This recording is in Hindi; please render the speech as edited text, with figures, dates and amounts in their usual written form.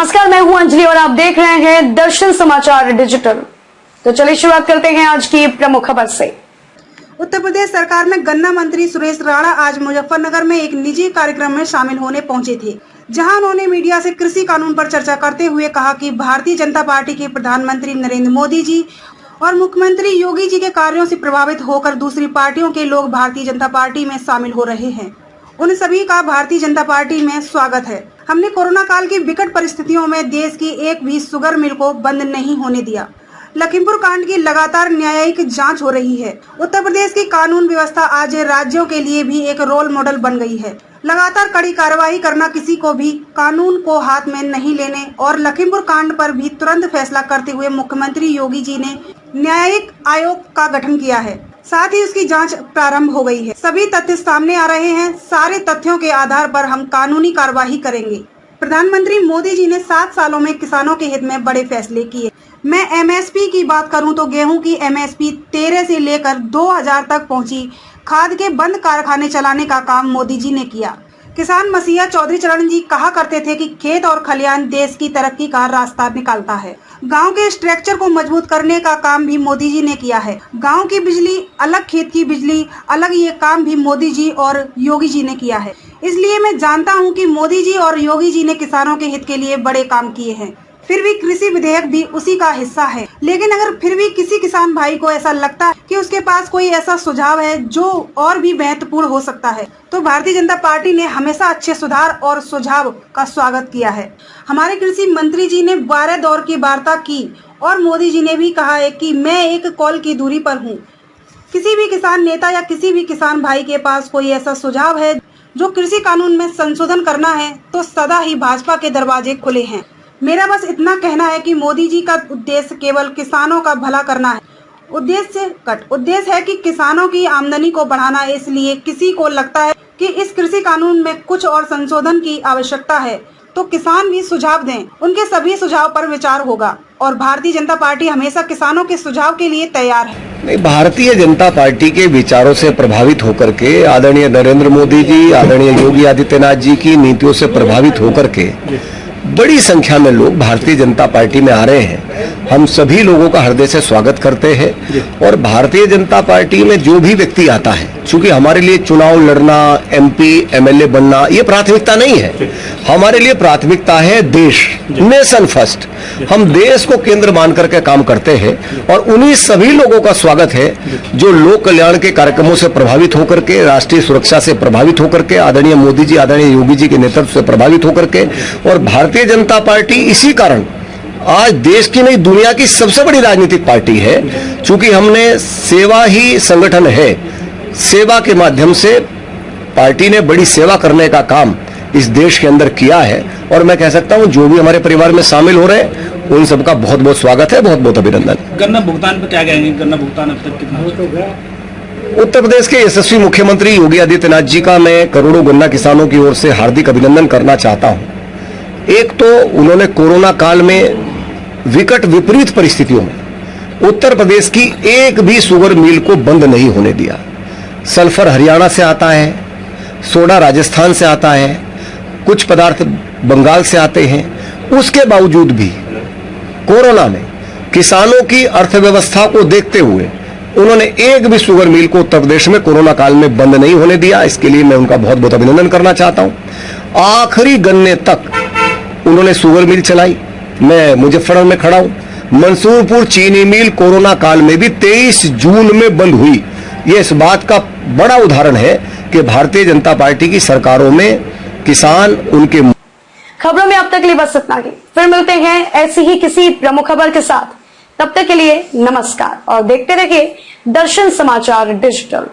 नमस्कार, मैं हूं अंजलि और आप देख रहे हैं दर्शन समाचार डिजिटल। तो चलिए शुरुआत करते हैं आज की प्रमुख खबर से। उत्तर प्रदेश सरकार में गन्ना मंत्री सुरेश राणा आज मुजफ्फरनगर में एक निजी कार्यक्रम में शामिल होने पहुंचे थे, जहां उन्होंने मीडिया से कृषि कानून पर चर्चा करते हुए कहा कि भारतीय जनता पार्टी के प्रधानमंत्री नरेंद्र मोदी जी और मुख्यमंत्री योगी जी के कार्यों से प्रभावित होकर दूसरी पार्टियों के लोग भारतीय जनता पार्टी में शामिल हो रहे हैं। उन सभी का भारतीय जनता पार्टी में स्वागत है। हमने कोरोना काल की विकट परिस्थितियों में देश की एक भी शुगर मिल को बंद नहीं होने दिया। लखीमपुर कांड की लगातार न्यायिक जांच हो रही है। उत्तर प्रदेश की कानून व्यवस्था आज राज्यों के लिए भी एक रोल मॉडल बन गई है। लगातार कड़ी कार्रवाई करना, किसी को भी कानून को हाथ में नहीं लेने और लखीमपुर कांड पर भी तुरंत फैसला करते हुए मुख्यमंत्री योगी जी ने न्यायिक आयोग का गठन किया है। साथ ही उसकी जांच प्रारंभ हो गई है। सभी तथ्य सामने आ रहे हैं। सारे तथ्यों के आधार पर हम कानूनी कार्यवाही करेंगे। प्रधानमंत्री मोदी जी ने 7 सालों में किसानों के हित में बड़े फैसले किए। मैं एमएसपी की बात करूं तो गेहूं की एमएसपी 13 से लेकर 2000 तक पहुंची। खाद के बंद कारखाने चलाने का काम मोदी जी ने किया। किसान मसीहा चौधरी चरण जी कहा करते थे कि खेत और खलिहान देश की तरक्की का रास्ता निकालता है। गांव के स्ट्रक्चर को मजबूत करने का काम भी मोदी जी ने किया है। गांव की बिजली अलग, खेत की बिजली अलग, ये काम भी मोदी जी और योगी जी ने किया है। इसलिए मैं जानता हूं कि मोदी जी और योगी जी ने किसानों के हित के लिए बड़े काम किए हैं। फिर भी कृषि विधेयक भी उसी का हिस्सा है। लेकिन अगर फिर भी किसी किसान भाई को ऐसा लगता है कि उसके पास कोई ऐसा सुझाव है जो और भी महत्वपूर्ण हो सकता है, तो भारतीय जनता पार्टी ने हमेशा अच्छे सुधार और सुझाव का स्वागत किया है। हमारे कृषि मंत्री जी ने 12 दौर की वार्ता की और मोदी जी ने भी कहा है कि मैं एक कॉल की दूरी पर हूँ। किसी भी किसान नेता या किसी भी किसान भाई के पास कोई ऐसा सुझाव है जो कृषि कानून में संशोधन करना है, तो सदा ही भाजपा के दरवाजे खुले हैं। मेरा बस इतना कहना है कि मोदी जी का उद्देश्य केवल किसानों का भला करना है। उद्देश्य है कि किसानों की आमदनी को बढ़ाना। इसलिए किसी को लगता है कि इस कृषि कानून में कुछ और संशोधन की आवश्यकता है, तो किसान भी सुझाव दें। उनके सभी सुझाव पर विचार होगा और भारतीय जनता पार्टी हमेशा किसानों के सुझाव के लिए तैयार है। भारतीय जनता पार्टी के विचारों से प्रभावित होकर के आदरणीय नरेंद्र मोदी जी, आदरणीय योगी आदित्यनाथ जी की नीतियों से प्रभावित होकर के बड़ी संख्या में लोग भारतीय जनता पार्टी में आ रहे हैं। हम सभी लोगों का हृदय से स्वागत करते हैं और भारतीय जनता पार्टी में जो भी व्यक्ति आता है, चूंकि हमारे लिए चुनाव लड़ना, एमपी एमएलए बनना ये प्राथमिकता नहीं है। हमारे लिए प्राथमिकता है देश, नेशन फर्स्ट। हम देश को केंद्र मान करके काम करते हैं और उन्हीं सभी लोगों का स्वागत है जो लोक कल्याण के कार्यक्रमों से प्रभावित होकर के, राष्ट्रीय सुरक्षा से प्रभावित होकर के, आदरणीय मोदी जी, आदरणीय योगी जी के नेतृत्व से प्रभावित होकर के। और भारतीय जनता पार्टी इसी कारण आज देश की नहीं, दुनिया की सबसे बड़ी राजनीतिक पार्टी है। चूंकि हमने सेवा ही संगठन है, सेवा के माध्यम से पार्टी ने बड़ी सेवा करने का काम इस देश के अंदर किया है। और मैं कह सकता हूं जो भी हमारे परिवार में शामिल हो रहे हैं उन सबका बहुत बहुत स्वागत है, बहुत बहुत अभिनंदन। गन्ना भुगतान पर क्या कहेंगे? गन्ना भुगतान अब तक कितना हो गया? उत्तर प्रदेश के यशस्वी मुख्यमंत्री योगी आदित्यनाथ जी का मैं करोड़ों गन्ना किसानों की ओर से हार्दिक अभिनंदन करना चाहता हूं। एक तो उन्होंने कोरोना काल में विकट विपरीत परिस्थितियों में उत्तर प्रदेश की एक भी शुगर मिल को बंद नहीं होने दिया। सल्फर हरियाणा से आता है, सोडा राजस्थान से आता है, कुछ पदार्थ बंगाल से आते हैं। उसके बावजूद भी कोरोना में किसानों की अर्थव्यवस्था को देखते हुए उन्होंने एक भी शुगर मिल को उत्तर प्रदेश में कोरोना काल में बंद नहीं होने दिया। इसके लिए मैं उनका बहुत बहुत अभिनंदन करना चाहता हूं। आखिरी गन्ने तक उन्होंने शुगर मिल चलाई। मैं मुजफ्फरनगर में खड़ा हूं। मंसूरपुर चीनी मिल कोरोना काल में भी 23 जून में बंद हुई। यह इस बात का बड़ा उदाहरण है कि भारतीय जनता पार्टी की सरकारों में किसान उनके। खबरों में अब तक के लिए बस इतना ही। फिर मिलते हैं ऐसी ही किसी प्रमुख खबर के साथ। तब तक के लिए नमस्कार और देखते रहिए दर्शन समाचार डिजिटल।